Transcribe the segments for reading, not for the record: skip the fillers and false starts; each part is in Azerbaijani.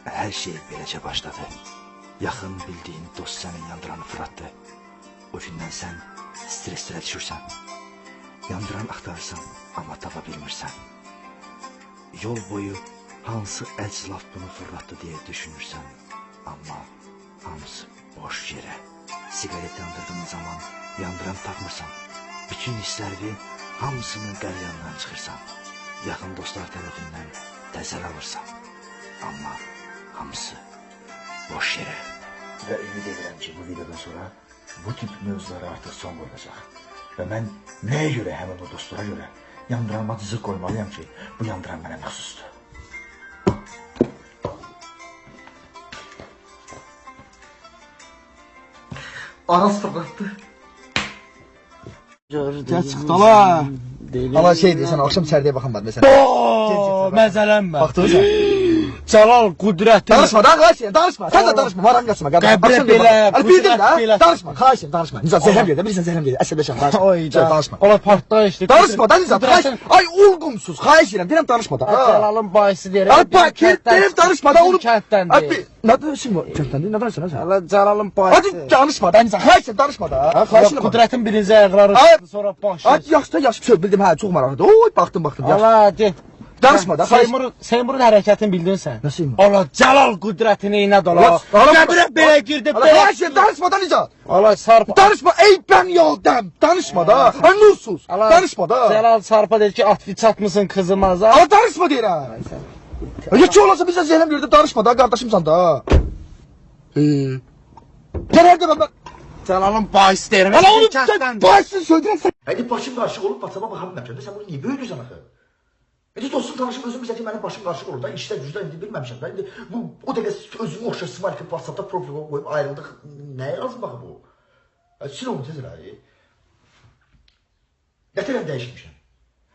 Her şey beləcə başladı. Yaxın bildiğin dost səni yandıranı fırlatdı. O gündən sən streslərə düşürsən. Yandıran axtarırsan, amma tapa bilmirsən. Yol boyu hansı əclaf bunu fırlatdı deyə düşünürsən. Amma hamısı boş yerə. Sigaret yandırdığın zaman yandıran tapmırsan. Bütün hisslərini hamısını qəlyandan çıxırsan. Yaxın dostlar tərəfindən təzəl alırsan. Amma hamısı boş yerə. Və ümid edirəm ki, bu videodan sonra bu tip mövzulara artıq son qoyulacaq. Və mən nəyə görə, həmin o dostlara görə yandıranma dizi qoymalıyam ki, bu yandıran mənə məxsusdur. Aras fırlattı. Gel çıktı ala. Ala şey deyirsən, akşam içəridə baxamadım məsələn. Məzələnmə. Baxdın sən? Cəlal qudrətin. Danışma, xahiş edirəm, danışma. Sən də danışma, varan qaçma. Qəbrə belə, qudrət belə. Danışma, xahiş edirəm, danışma. Nizam, zəhləm gedir, bilirsən zəhləm gedir. Əsəbləşəm, danışma. Oy, danışma. Ola partlayışdı. Danışma, Nizam, xahiş. Ay, olğumsuz, xahiş edirəm, deyirəm danışma da. Cəlalın bayisi deyirəm. Ay, deyirəm danışma da, onu... Kəndtəndir. Nə danışın var? Kəndtəndir, nə danışın sən? Allah Cəlalın bayisi. Hadi danışma da, Nizam, xahiş edirəm, danışma da. Xahiş edirəm. Qudrətin birinci əqrarı çıxdı, sonra başı. Ay, yaxşı, söz bildim, hə, çox maraqlıdır. Oy, baxdım. Allah, get. Danışma da. Seymurun hərəkətini bildin sən. Nə Seymur? Allah Cəlal qudrətini iynə dola. Qəbrə belə girdi. Xahiş edirəm, danışma da, Nizam. Allah sarpa. Danışma, ey ben yoldan. Danışma da. Ay nursuz. Danışma da. Cəlal sarpa dedi ki, atfi çatmısın kızımaza. Ama danışma deyirəm. Ya ki olasa bizə zəhləm gördüm, danışma da, qardaşımsan da. Genelde ben... Cəlalın bayisi deyirəm. Ala onu sən bayisini söyləyirəm sən. Hadi başım qarışıq olub, WhatsApp-a baxa bilməmişəm. Sən bunu niyə böyüdürsən axı? Dostum tanışım özüm bizə ki, mənim başım qarışıq olur da, işdə gücdə indi bilməmişəm. Ben indi bu, o dəqiqə özümü oxşası var ki, WhatsApp-da profilimi qoyub ayrıldıq. Nəyə lazım baxı bu? Sil onu tez elə. Nətərəm dəyişmişəm?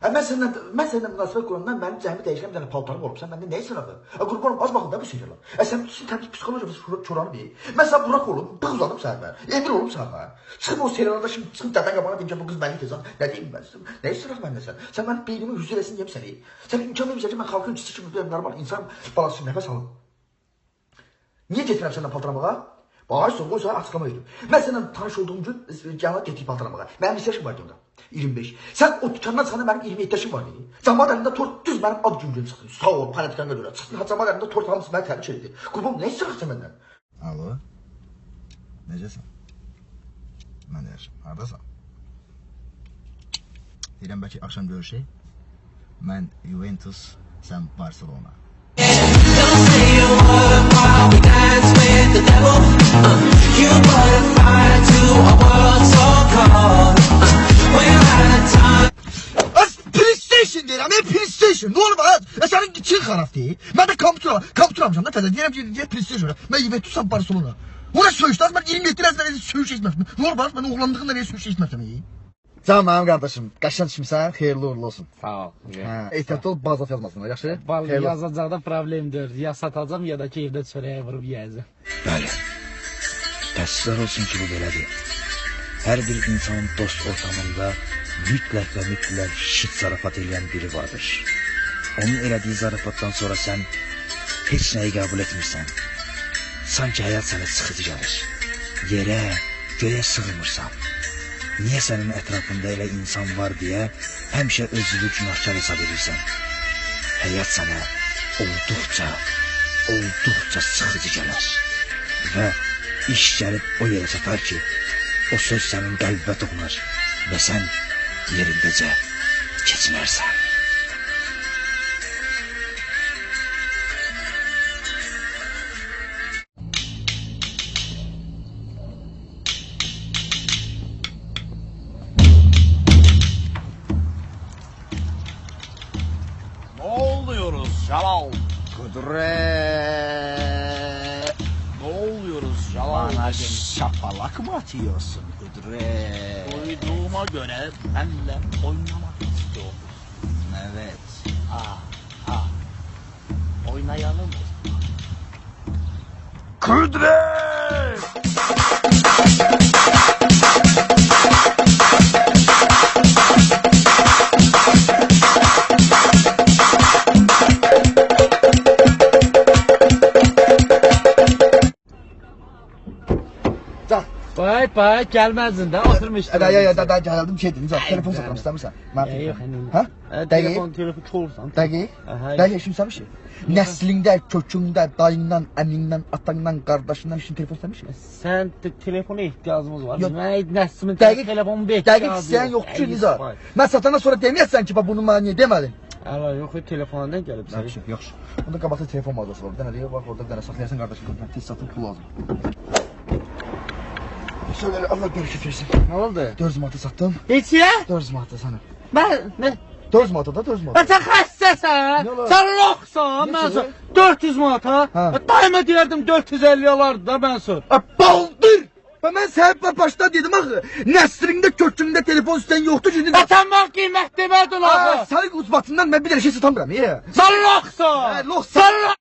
Mən səninlə münasibət qurandan mənim cəhmi dəyişən bir dənə paltarım olub. Sən məndə nəyəsən axı? Qurbanım, az baxın da bu seriyalar. Sən təbii psixolojiyası çoranı bil. Mən sən Burak olub, bıq uzadım sənə. Emir olub sənə. Çıxıb o seriyalarda şimdi çıxıb dədən qabağına deyim ki, bu qız məni tezən. Nə deyim mən? Nə istəyirək məndə sən? Sən mənim beynimi hüzür eləsin deyəm səni. Sən imkan vermişsən ki, mən xalqın içisi kimi bir normal insan balası nəfəs alım. Niyə getirəm səndən paltaramağa? Bağır son, qoy sana açıqlama edim. Mən səndən tanış olduğum gün cəmaat getirib paltaramağa. Mənim neçə yaşım vardı onda? 25. Sən o dükandan çıxanda mənim 27 yaşım vardı. Cəmaat əlində tort düz mənim ad gün çıxdı. Sağ ol, panitikanga görə. Çıxdın, cəmaat əlində tort hamısı məni təbrik edirdi. Qurban, nə istəyirsən məndən? Alo. Necəsən? Mən də yaşım. Haradasan? Deyirəm bəlkə axşam görüşək. Mən Juventus, sən Barcelona. Don't say a word while we dance with the devil. You put a fire to a world so cold. We're out of time. PlayStation deyirəm, PlayStation. Nə olub ha? Sənin için xarab deyil. Mən də kompüter almışam da təzə. Deyirəm ki, PlayStation. Mən Juventus'am Barcelona. Ona söyüşdəz, mən 27 rəzlə söyüş etməmişim. Nə olub ha? Mən oğlanlığında nəyə söyüş etməmişim? Canım mənim qardaşım, qəşən düşmüsən, xeyirli uğurlu olsun. Sağ ol. Ehtiyatlı ol, bazaf yazmasınlar, yaxşı? Yazacaqda problemdir. Ya satacağım, ya da ki, evdə çörəyə vurub yiyəcəm. Bəli. Təəssüflər olsun ki, bu belədir. Hər bir insanın dost ortamında mütləq şit zarafat eləyən biri vardır. Onun elədiyi zarafatdan sonra sən heç nəyi qəbul etmirsən. Sanki həyat sənə sıxıcı gəlir. Yerə, göyə sığmırsan. Niyə sənin ətrafında elə insan var deyə həmişə özünü günahkar hesab edirsən? Həyat sənə olduqca sıxıcı gələr. Və iş gəlib o yerə çatar ki, o söz sənin qəlbə toxunar və sən yerindəcə keçinərsən. Cəlal. Qudret. Ne oluyoruz Cəlal? Bana şapalak mı atıyorsun Qudret? Duyduğuma göre benimle oynamak istiyorsun. Evet. Oynayalım. Qudret! Bay, gəlməzdin də, oturmuşdun. Da gəldim şey dedim, telefon satıram istəmirsən? Yox, hə? telefon çolursan. Dəqiq. Dəqiq eşitmişsən bir şey. Nəslində, kökündə, dayından, əmindən, atandan, qardaşından heç telefon istəmişsən? Sən telefona ehtiyacımız var. Yox. Mən Nəslimin Dəqiq, telefonu bir dəqiq istəyən yoxdur ki, Nizar. Mən satana sonra deməyəsən ki, bunu mənə niyə demədin? Əla, yox, telefondan gəlib sən. Yaxşı. Onda qabaqda telefon mağazası var. Bir dənə deyir, bax orada bir dənə saxlayarsan qardaşım, mən tez satım, pul lazım. Söyle, Allah bərəkət versin. Nə oldu? 400 manata satdım. Heç ya? 400 manata sana. Nə? 400 manata da 400 manata. Sən xəstəsən, Ne olar? sən loxsan, mən Necə? 400 manata, Ha. daima deyərdim 450 alardı da mən sor. Baldır! Mən səhəb başda dedim axı, nəslində, kökündə telefon istəyən yoxdur ki. Sən mən qiymət demədin axı. Sən uzbatından mən bir dənə şey satamıram. Sən loxsan. Loxsan.